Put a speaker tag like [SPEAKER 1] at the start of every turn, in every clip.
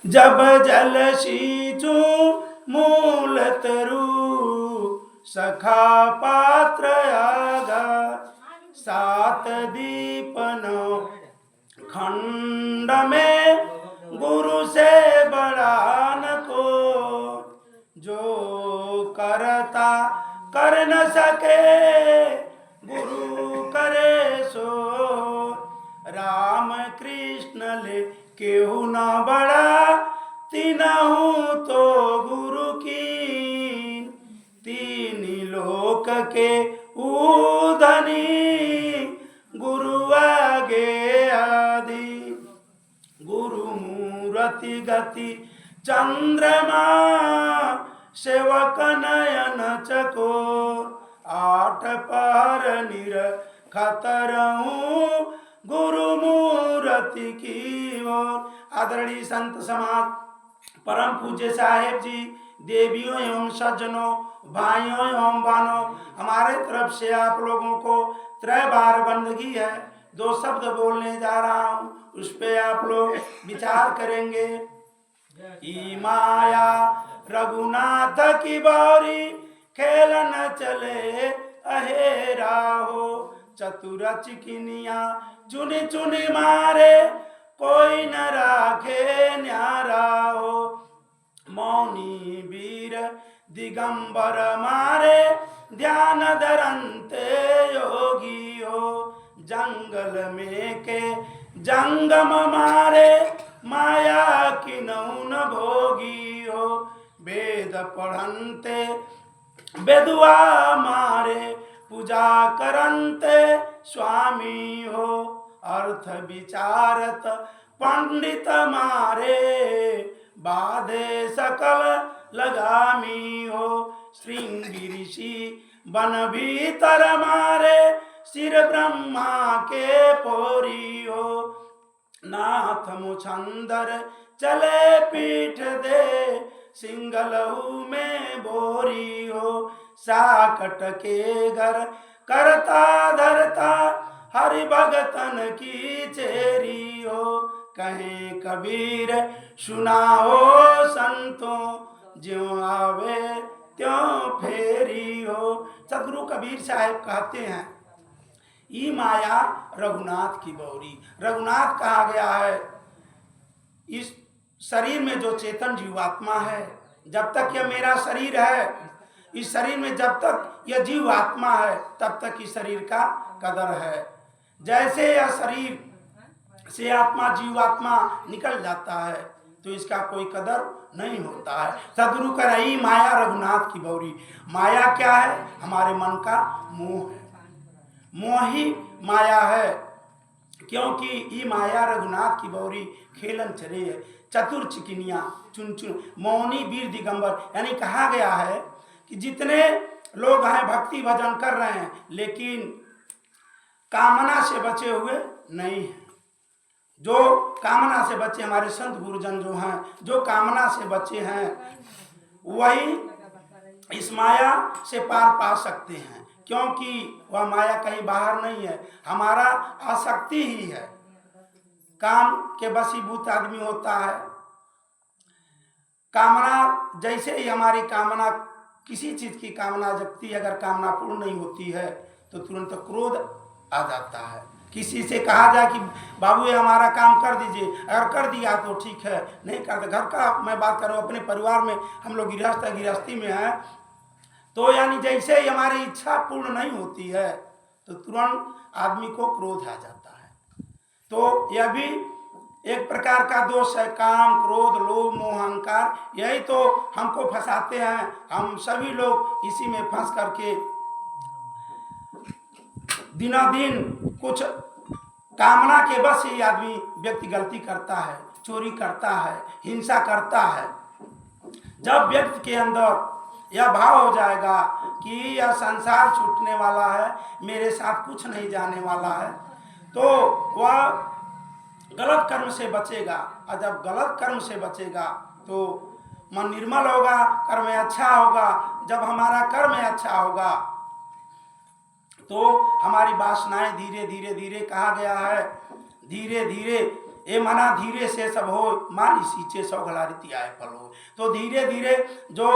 [SPEAKER 1] जब जल सींचू मूल तरु सखा पात्र आगा सात दीपन खंड में गुरु से बड़ा न को जो करता कर न सके गुरु करे सो राम कृष्ण ले केहू न बड़ा तीनहु तो गुरु की तीन लोक के उधनी गुरु आगे आदि गुरु मूर्ति गति चंद्रमा सेवक नयन चकोर आठ पहर निर खतरहूँ गुरु मूर्ति की ओर। आदरणीय संत समाज, परम पूज्य साहेब जी, देवियों एवं सज्जनों, भाइयों एवं बहनों, हमारे तरफ से आप लोगों को 3 बार बंदगी है। 2 शब्द बोलने जा रहा हूँ, उस पे आप लोग विचार करेंगे। ई माया रघुनाथ की बारी खेल न चले अहेरा हो चतुर चिकिनिया चुनी चुनी मारे कोई न राखे न्यारा हो मौनी वीर दिगंबर मारे ध्यान धरंते योगी हो जंगल में के जंगम मारे माया की नौन भोगी हो वेद पढ़ंते बेदुआ मारे पूजा करंते स्वामी हो अर्थ विचारत पंडित मारे बाधे सकल लगामी हो श्रृंगी ऋषि बन भीतर मारे सिर ब्रह्मा के पोरी हो नाथ मुछंदर चले पीठ दे सिंगलहू में बोरी हो साकट के घर करता धरता हरि भगतन की चेरी हो कहें कबीर सुनाओ संतों ज्यों आवे त्यों फेरी हो। सदगुरु कबीर साहब कहते हैं ई माया रघुनाथ की बौरी। रघुनाथ कहा गया है इस शरीर में जो चेतन जीवात्मा है, जब तक यह मेरा शरीर है, इस शरीर में जब तक यह जीवात्मा है तब तक इस शरीर का कदर है। जैसे यह शरीर से आत्मा जीवात्मा निकल जाता है तो इसका कोई कदर नहीं होता है। सदगुरु कह रही माया रघुनाथ की बौरी। माया क्या है? हमारे मन का मोह है, मोह ही माया है। क्योंकि ये माया रघुनाथ की बौरी खेलन चले है चतुर चिकिनिया चुन चुन मौनी वीर दिगंबर। यानी कहा गया है कि जितने लोग हैं भक्ति भजन कर रहे हैं लेकिन कामना से बचे हुए नहीं हैं। जो कामना से बचे हमारे संत गुरुजन जो हैं, जो कामना से बचे हैं वही इस माया से पार पा सकते हैं। क्योंकि वह माया कहीं बाहर नहीं है, हमारा आसक्ति ही है। काम के वशीभूत आदमी होता है। कामना जैसे ही हमारी कामना किसी चीज की कामना जगती है, अगर कामना पूर्ण नहीं होती है तो तुरंत क्रोध आ जाता है। किसी से कहा जाए कि बाबू ये हमारा काम कर दीजिए, अगर कर दिया तो ठीक है, नहीं करते घर का मैं बात कर रहा हूँ, अपने परिवार में हम लोग गृहस्थी में हैं तो यानी जैसे ही हमारी इच्छा पूर्ण नहीं होती है तो तुरंत आदमी को क्रोध आ जाता है। तो यह भी एक प्रकार का दोष है। काम क्रोध लोभ मोह अहंकार यही तो हमको फंसाते हैं। हम सभी लोग इसी में फंस करके दिनों-दिन कुछ कामना के बस ही आदमी व्यक्ति गलती करता है, चोरी करता है, हिंसा करता है। जब व्यक्ति के अंदर यह भाव हो जाएगा कि यह संसार छूटने वाला है, मेरे साथ कुछ नहीं जाने वाला है, तो वह गलत कर्म से बचेगा। और जब गलत कर्म से बचेगा तो मन निर्मल होगा, कर्म अच्छा होगा। जब हमारा कर्म अच्छा होगा तो हमारी वासनाएं धीरे धीरे धीरे कहा गया है धीरे धीरे ये मना धीरे से सब हो, माली सींचे सौ घड़ा रीति आए फल हो। तो धीरे धीरे जो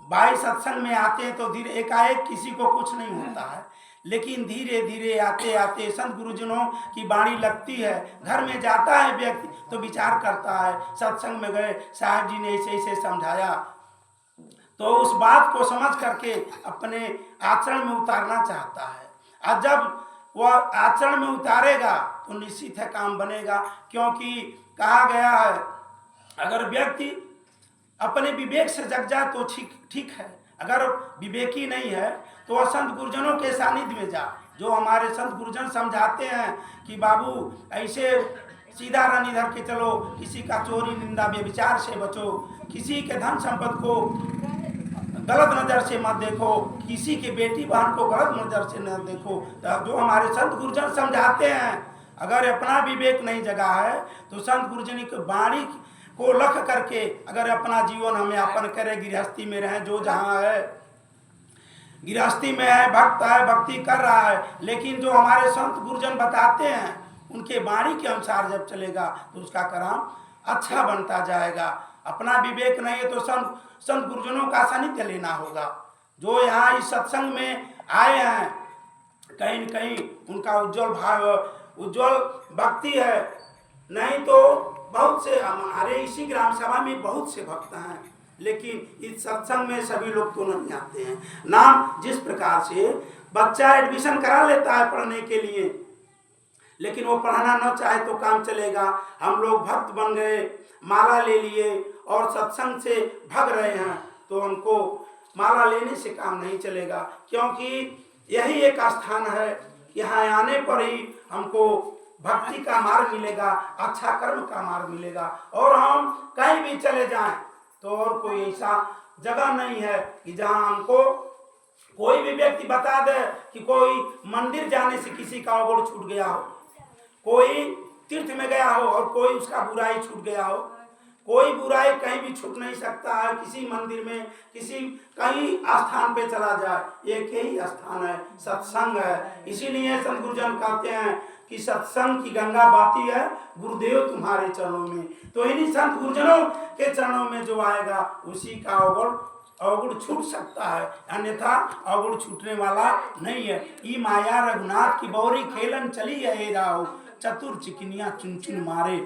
[SPEAKER 1] भाई सत्संग में आते हैं तो धीरे एकाएक किसी को कुछ नहीं होता है, लेकिन धीरे धीरे आते आते संत गुरुजनों की वाणी लगती है, घर में जाता है व्यक्ति तो विचार करता है, सत्संग में गए साहब जी ने ऐसे ऐसे समझाया, तो उस बात को समझ करके अपने आचरण में उतारना चाहता है। और जब वह आचरण में उतारेगा तो निश्चित है काम बनेगा, क्योंकि कहा गया है अगर व्यक्ति अपने विवेक से जग जाए तो ठीक है, अगर विवेकी नहीं है तो वह संत गुरुजनों के सानिध्य में जा। जो हमारे संत गुरुजन समझाते हैं कि बाबू ऐसे सीधा रन इधर के चलो, किसी का चोरी निंदा व्यभिचार से बचो, किसी के धन संपत्ति को गलत नज़र से मत देखो, किसी के बेटी बहन को गलत नज़र से न देखो। जो हमारे संत गुरुजन समझाते हैं, अगर अपना विवेक नहीं जगा है तो संत गुरुजन की वाणी को लख करके अगर अपना जीवन हम यापन करें, गृहस्थी में रहें, जो जहाँ है गृहस्थी में है, भक्त है, भक्ति कर रहा है, लेकिन जो हमारे संत गुरुजन बताते हैं उनके वाणी के अनुसार जब चलेगा तो उसका कर्म अच्छा बनता जाएगा। अपना विवेक नहीं है तो संत गुरुजनों का सानिध्य लेना होगा। जो यहाँ इस सत्संग में आए हैं कहीं न कहीं उनका उज्जवल भाव, उज्जवल भक्ति है, नहीं तो बहुत से हमारे इसी ग्राम सभा में बहुत से भक्त हैं, लेकिन इस सत्संग में सभी लोग तो नहीं आते हैं। नाम जिस प्रकार से बच्चा एडमिशन करा लेता है पढ़ने के लिए, लेकिन वो पढ़ना न चाहे तो काम चलेगा। हम लोग भक्त बन गए, माला ले लिए और सत्संग से भाग रहे हैं, तो हमको माला लेने से काम नहीं चलेगा, क्योंकि यही एक स्थान है, यहाँ आने पर ही हमको भक्ति का मार्ग मिलेगा, अच्छा कर्म का मार्ग मिलेगा। और हम कहीं भी चले जाएं तो और कोई ऐसा जगह नहीं है कि जहां हमको कोई भी व्यक्ति बता दे कि कोई मंदिर जाने से किसी का अवगुण छूट गया हो, कोई तीर्थ में गया हो और कोई उसका बुराई छूट गया हो। कोई बुराई कहीं भी छूट नहीं सकता है, किसी मंदिर में किसी कहीं स्थान पे चला जाए, एक ही स्थान है, सत्संग है। इसीलिए संत गुरुजन कहते हैं कि सत्संग की गंगा बहती है गुरुदेव तुम्हारे चरणों में। तो इन्हीं संत गुरुजनों के चरणों में जो आएगा उसी का अवगुण छूट सकता है, अन्यथा अवगुण छूटने वाला नहीं है। ई माया रघुनाथ की बौरी खेलन चली है राहो, चतुर चिकनिया चुन चुन मारे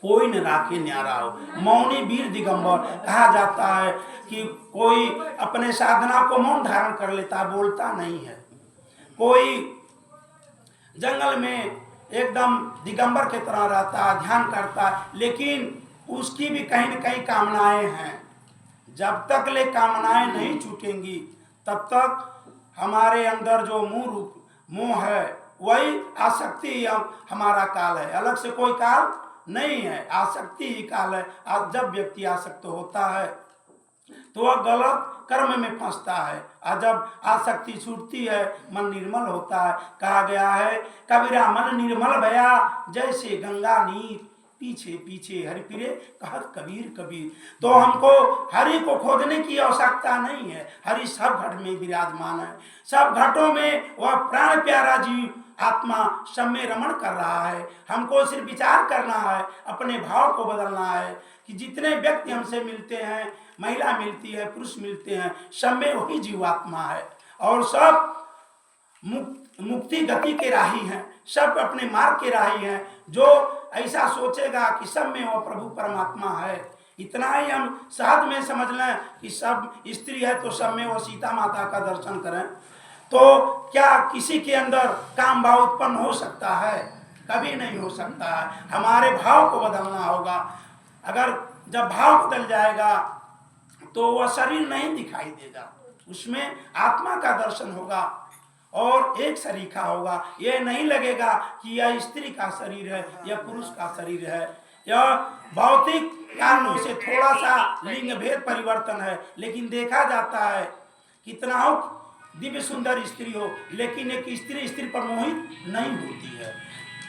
[SPEAKER 1] कोई न राखे न्यारा हो। मौनी वीर दिगंबर कहा जाता है कि कोई अपने साधना को मौन धारण कर लेता, बोलता नहीं है। कोई जंगल में एकदम दिगंबर की तरह रहता है, ध्यान करता है, लेकिन उसकी भी कहीं न कहीं कामनाएं हैं। जब तक ले कामनाएं नहीं छूटेंगी तब तक हमारे अंदर जो मोह है वही आसक्ति हमारा काल है, अलग से कोई काल नहीं है, आसक्ति ही काल है। और जब व्यक्ति आसक्त होता है तो वह गलत कर्म में फंसता है, और जब आसक्ति छूटती है मन निर्मल होता है। कहा गया है कबीरा मन निर्मल भया जैसे गंगा नीर, पीछे पीछे हरि फिरे कहत कबीर कबीर। तो हमको हरि को खोजने की आवश्यकता नहीं है, हरि सब घट में विराजमान है, सब घटों में वह प्राण प्यारा जीव आत्मा सब में रमण कर रहा है। हमको सिर्फ विचार करना है, अपने भाव को बदलना है कि जितने व्यक्ति हमसे मिलते हैं, महिला मिलती है, पुरुष मिलते हैं, सब में वही जीवात्मा है और सब मुक्ति गति के राही हैं, सब अपने मार्ग के राही हैं। जो ऐसा सोचेगा कि सब में वो प्रभु परमात्मा है, इतना ही हम साथ में समझ लें कि सब स्त्री है तो सब में वो सीता माता का दर्शन करें, तो क्या किसी के अंदर काम भाव उत्पन्न हो सकता है? कभी नहीं हो सकता है। हमारे भाव को बदलना होगा। अगर जब भाव बदल जाएगा तो वह शरीर नहीं दिखाई देगा, उसमें आत्मा का दर्शन होगा और एक सरीखा होगा। यह नहीं लगेगा कि यह स्त्री का शरीर है, यह पुरुष का शरीर है। यह भौतिक कारणों से थोड़ा सा लिंग भेद परिवर्तन है, लेकिन देखा जाता है कितना हो दिव्य सुंदर स्त्री हो, लेकिन एक स्त्री पर मोहित नहीं होती है।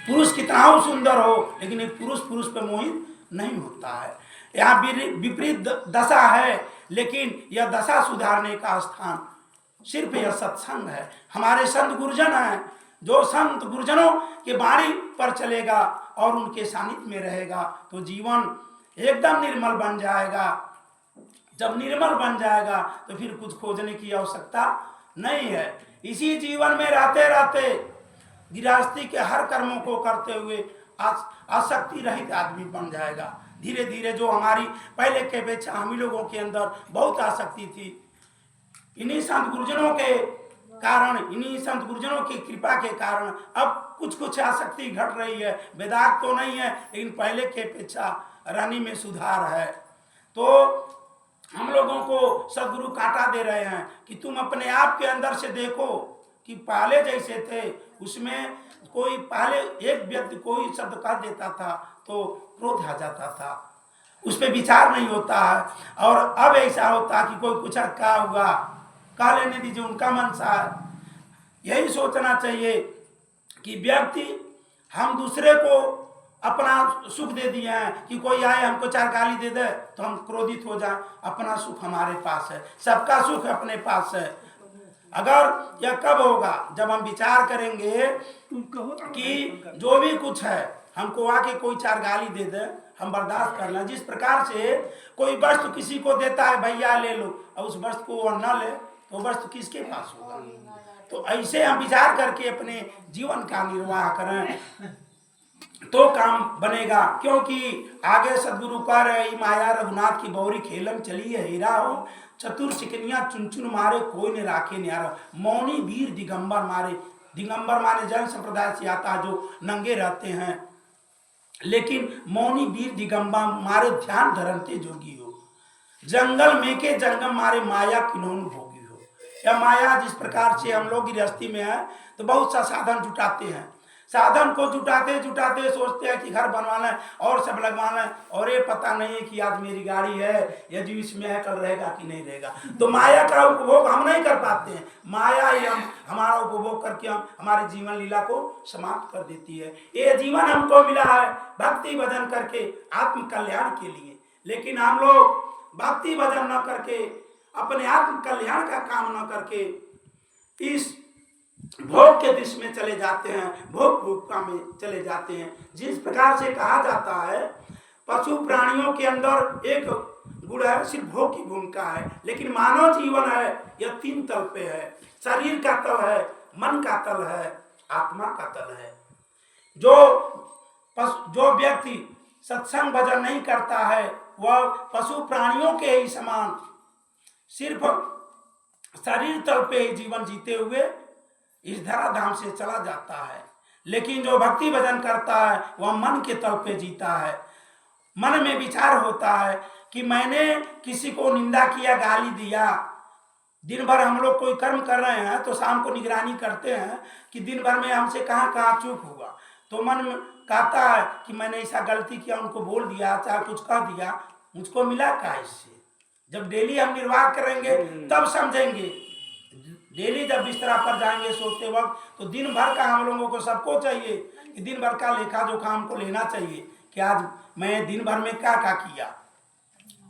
[SPEAKER 1] पुरुष कितना हो सुंदर हो, लेकिन एक पुरुष पर मोहित नहीं होता है। यहाँ विपरीत दशा है, लेकिन यह दशा सुधारने का स्थान सिर्फ यह सत्संग है। हमारे संत गुरुजन हैं, जो संत गुरुजनों के वाणी पर चलेगा और उनके सानिध्य में रहेगा तो जीवन एकदम निर्मल बन जाएगा। जब निर्मल बन जाएगा तो फिर कुछ खोजने की आवश्यकता नहीं है। इसी जीवन में रहते रहते गृहस्थी के हर कर्मों को करते हुए आसक्ति रहित आदमी बन जाएगा। धीरे धीरे जो हमारी पहले के अपेक्षा हम लोगों के अंदर बहुत आसक्ति थी, इन्हीं संत गुरुजनों के कारण, इन्हीं संत गुरुजनों की कृपा के कारण अब कुछ आसक्ति घट रही है। वेदांत तो नहीं है, लेकिन पहले के अपेक्षा रहने में सुधार है। तो हम लोगों को सदगुरु कांटा दे रहे हैं कि तुम अपने आप के अंदर से देखो कि पहले जैसे थे उसमें कोई पहले एक व्यक्ति कोई शब्द कह देता था तो क्रोध आ जाता था, उस पर विचार नहीं होता है। और अब ऐसा होता कि कोई पूछा क्या हुआ, कह लेने दीजिए, उनका मन सा है। यही सोचना चाहिए कि व्यक्ति हम दूसरे को अपना सुख दे दिए हैं कि कोई आए हमको चार गाली दे दे तो हम क्रोधित हो जाए। अपना सुख हमारे पास है, सबका सुख अपने पास है। अगर यह कब होगा, जब हम विचार करेंगे कि जो भी कुछ है हमको आके कोई चार गाली दे दे हम बर्दाश्त कर लें। जिस प्रकार से कोई वस्तु किसी को देता है, भैया ले लो, और उस वस्तु को वो न ले तो वस्तु किसके पास होगा। तो ऐसे हम विचार करके अपने जीवन का निर्वाह करें तो काम बनेगा। क्योंकि आगे सदगुरु कह रहे माया रघुनाथ की बौरी खेलम चली है हीरा हो, चतुर चिकनिया चुन चुन मारे कोई ने राखे न्यारा। मौनी वीर दिगंबर मारे, दिगंबर माने जैन संप्रदाय से आता जो नंगे रहते हैं, लेकिन मौनी वीर दिगंबर मारे ध्यान धरनते जोगी हो। जंगल में के जंगम मारे माया किन्हों भोगी हो। या माया जिस प्रकार से हम लोग गृहस्थी में है तो बहुत सा साधन जुटाते हैं, साधन को जुटाते जुटाते सोचते हैं कि घर बनवाना है और सब लगवाना है, और ये पता नहीं है कि आज मेरी गाड़ी है या जो इसमें है कल रहेगा कि नहीं रहेगा। तो माया का उपभोग हम नहीं कर पाते हैं। माया ही हम हमारा उपभोग करके हम हमारे जीवन लीला को समाप्त कर देती है। ये जीवन हमको मिला है भक्ति भजन करके आत्म कल्याण के लिए, लेकिन हम लोग भक्ति भजन न करके अपने आत्म कल्याण का काम न करके इस भोग के दिश में चले जाते हैं, भोग भूखा में चले जाते हैं। जिस प्रकार से कहा जाता है पशु प्राणियों के अंदर एक गुण है, सिर्फ भोग की भूमिका है, लेकिन मानव जीवन है यह तीन तल पे है। शरीर का तल है, मन का तल है, आत्मा का तल है। जो व्यक्ति सत्संग भजन नहीं करता है वह पशु प्राणियों के ही समान सिर्फ शरीर तल पे ही जीवन जीते हुए इस धराधाम से चला जाता है। लेकिन जो भक्ति भजन करता है वह मन के तल पे जीता है। मन में विचार होता है कि मैंने किसी को निंदा किया, गाली दिया। दिन भर हम लोग कोई कर्म कर रहे हैं तो शाम को निगरानी करते हैं कि दिन भर में हमसे कहाँ कहाँ चूक हुआ। तो मन में कहता है कि मैंने ऐसा गलती किया, उनको बोल दिया, चाहे कुछ कह दिया, मुझको मिला क्या इससे। जब डेली हम निर्वाह करेंगे तब समझेंगे। डेली जब बिस्तरा पर जाएंगे सोते वक्त तो दिन भर का हम लोगों को सबको चाहिए कि दिन भर का लेखा जोखा हमको लेना चाहिए कि आज मैं दिन भर में क्या क्या किया।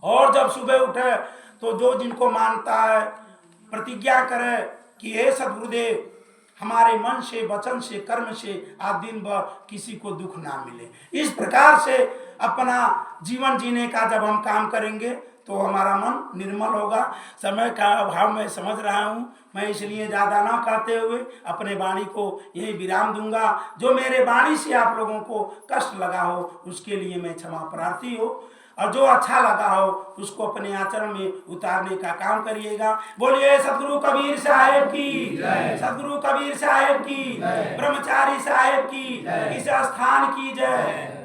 [SPEAKER 1] और जब सुबह उठे तो जो जिनको मानता है प्रतिज्ञा करे कि हे सद्गुरुदेव हमारे मन से, वचन से, कर्म से आज दिन भर किसी को दुख ना मिले। इस प्रकार से अपना जीवन जीने का जब हम काम करेंगे तो हमारा मन निर्मल होगा। समय का अभाव मैं समझ रहा हूँ, मैं इसलिए ज़्यादा ना कहते हुए अपने वाणी को यही विराम दूंगा। जो मेरे वाणी से आप लोगों को कष्ट लगा हो उसके लिए मैं क्षमा प्रार्थी हो, और जो अच्छा लगा हो उसको अपने आचरण में उतारने का काम करिएगा। बोलिए सदगुरु कबीर साहेब की, सदगुरु कबीर साहेब की, ब्रह्मचारी साहेब की, इस स्थान की जय।